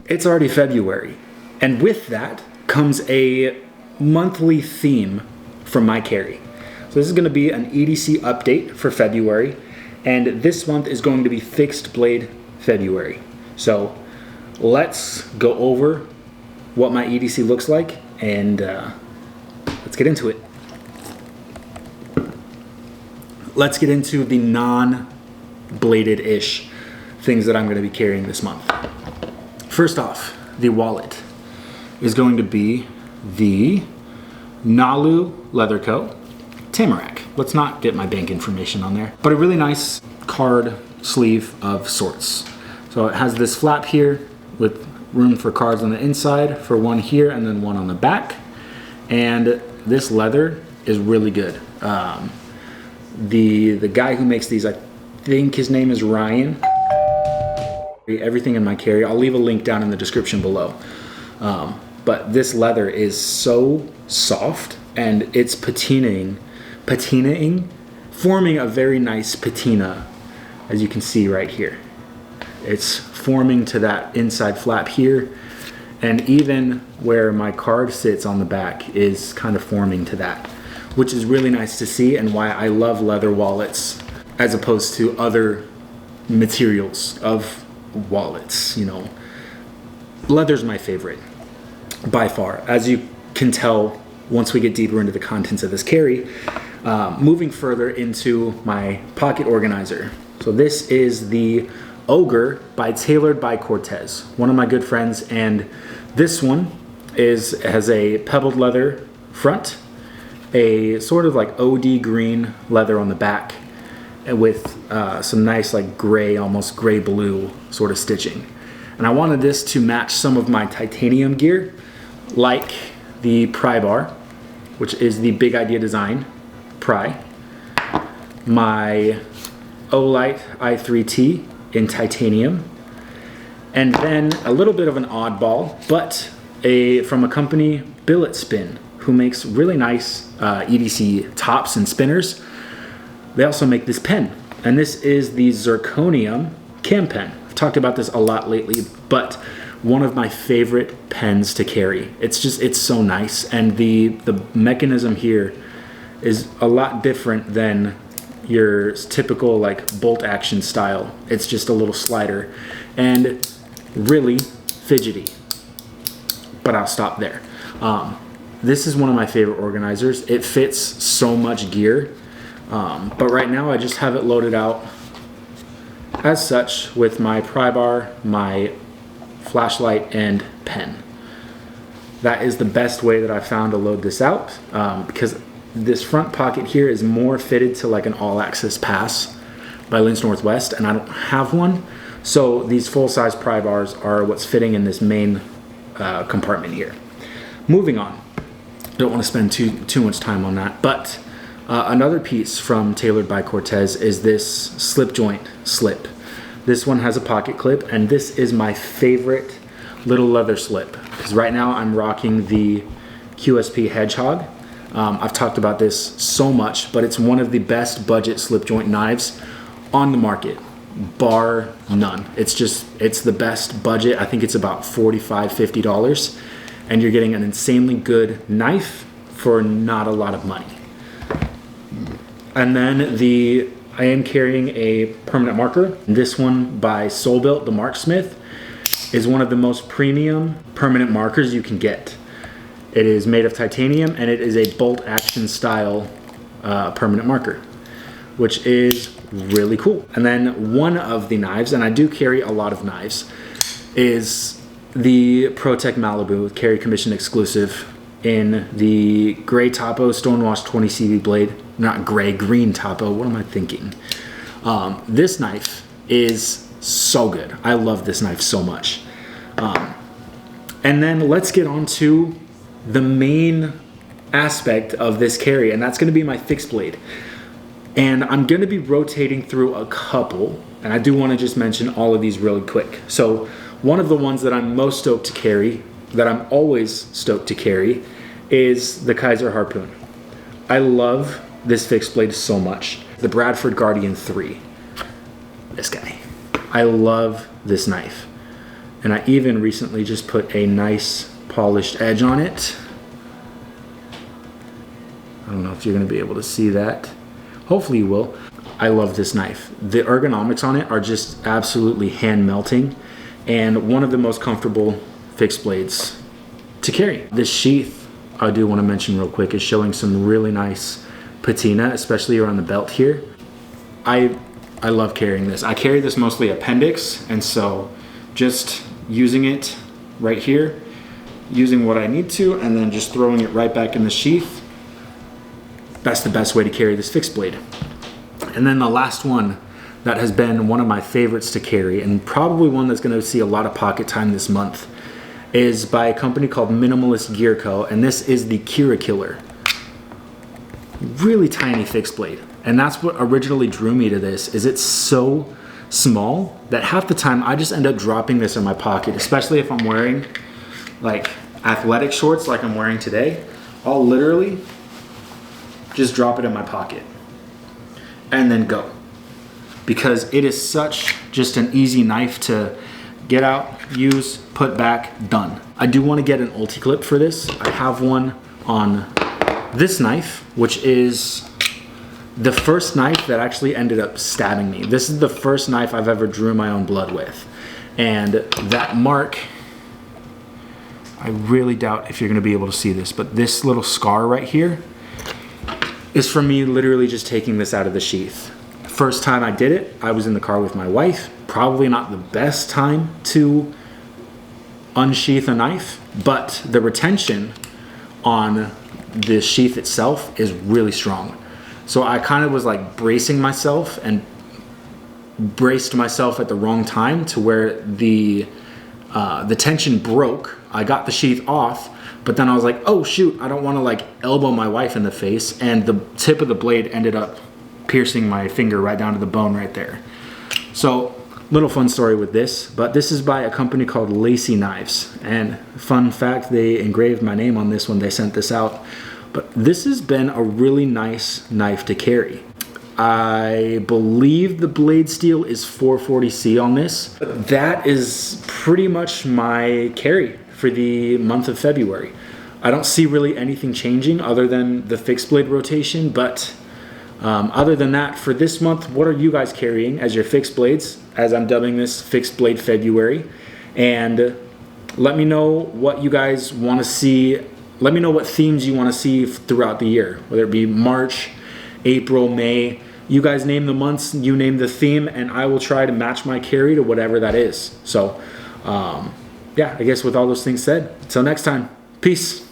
It's already February, and with that comes a monthly theme from my carry. So this is going to be an EDC update for February, and this month is going to be fixed blade February. So let's go over what my EDC looks like, and let's get into it. Let's get into the non-bladed-ish things that I'm going to be carrying this month. First off, the wallet is going to be the Nalu Leather Co. Tamarack. Let's not get my bank information on there, but a really nice card sleeve of sorts. So it has this flap here with room for cards on the inside, for one here and then one on the back. And this leather is really good. The guy who makes these, I think his name is Ryan. Everything in my carry, I'll leave a link down in the description below. But this leather is so soft, and it's patinaing, forming a very nice patina, as you can see right here. It's forming to that inside flap here, and even where my card sits on the back is kind of forming to that, which is really nice to see, and why I love leather wallets as opposed to other materials of wallets. You know, leather's my favorite by far, as you can tell once we get deeper into the contents of this carry. Moving further into my pocket organizer. So this is the Ogre by Tailored by Cortez, one of my good friends, and this one has a pebbled leather front, a sort of like OD green leather on the back, with some nice like gray, almost gray blue sort of stitching. And I wanted this to match some of my titanium gear, like the pry bar, which is the Big Idea Design pry, my Olight i3T in titanium, and then a little bit of an oddball, but from a company, Billet Spin, who makes really nice EDC tops and spinners. They also make this pen, and this is the Zirconium Cam Pen. I've talked about this a lot lately, but one of my favorite pens to carry. It's so nice, and the mechanism here is a lot different than your typical like bolt action style. It's just a little slider and really fidgety, but I'll stop there. This is one of my favorite organizers. It fits so much gear. But right now I just have it loaded out as such with my pry bar, my flashlight, and pen. That is the best way that I found to load this out, because this front pocket here is more fitted to like an all-access pass by Lins Northwest, and I don't have one. So these full-size pry bars are what's fitting in this main compartment here. Moving on. Don't want to spend too much time on that, but another piece from Tailored by Cortez is this slip joint slip. This one has a pocket clip, and this is my favorite little leather slip, because right now I'm rocking the QSP Hedgehog. I've talked about this so much, but it's one of the best budget slip joint knives on the market, bar none. It's the best budget. I think it's about $45, $50, and you're getting an insanely good knife for not a lot of money. And then I am carrying a permanent marker. This one by Soulbuilt, the Mark Smith, is one of the most premium permanent markers you can get. It is made of titanium, and it is a bolt action style permanent marker, which is really cool. And then one of the knives, and I do carry a lot of knives, is the ProTech Malibu Carry Commission exclusive in the gray Topo Stonewash 20 CV blade. Not gray, green Topo. What am I thinking? This knife is so good. I love this knife so much. And then let's get on to the main aspect of this carry, and that's going to be my fixed blade. And I'm going to be rotating through a couple, and I do want to just mention all of these really quick. So one of the ones that I'm most stoked to carry, that I'm always stoked to carry, is the Kaiser Harpoon. I love this fixed blade so much. The Bradford Guardian 3. This guy. I love this knife. And I even recently just put a nice polished edge on it. I don't know if you're gonna be able to see that. Hopefully you will. I love this knife. The ergonomics on it are just absolutely hand melting and one of the most comfortable fixed blades to carry. This sheath, I do want to mention real quick, is showing some really nice patina, especially around the belt here. I love carrying this. I carry this mostly appendix, and so just using it right here, using what I need to, and then just throwing it right back in the sheath, that's the best way to carry this fixed blade. And then the last one that has been one of my favorites to carry, and probably one that's gonna see a lot of pocket time this month, is by a company called Minimalist Gear Co. And this is the Kira Killer. Really tiny fixed blade. And that's what originally drew me to this, is it's so small that half the time I just end up dropping this in my pocket, especially if I'm wearing like athletic shorts like I'm wearing today. I'll literally just drop it in my pocket and then go, because it is such just an easy knife to get out, use, put back, done. I do want to get an ulti-clip for this. I have one on this knife, which is the first knife that actually ended up stabbing me. This is the first knife I've ever drew my own blood with. And that mark, I really doubt if you're gonna be able to see this, but this little scar right here is from me literally just taking this out of the sheath. First time I did it, I was in the car with my wife. Probably not the best time to unsheath a knife, but the retention on the sheath itself is really strong. So I kind of was like bracing myself and braced myself at the wrong time to where the tension broke. I got the sheath off, but then I was like, oh shoot, I don't want to like elbow my wife in the face, and the tip of the blade ended up piercing my finger right down to the bone right there. So little fun story with this, but this is by a company called Lacey Knives, and fun fact, they engraved my name on this when they sent this out. But this has been a really nice knife to carry. I believe the blade steel is 440C on this. That is pretty much my carry for the month of February. I don't see really anything changing other than the fixed blade rotation, but other than that, for this month, what are you guys carrying as your fixed blades, as I'm dubbing this Fixed Blade February? And let me know what you guys want to see. Let me know what themes you want to see throughout the year, whether it be March, April, May. You guys name the months, you name the theme, and I will try to match my carry to whatever that is. So, yeah, I guess with all those things said, until next time, peace.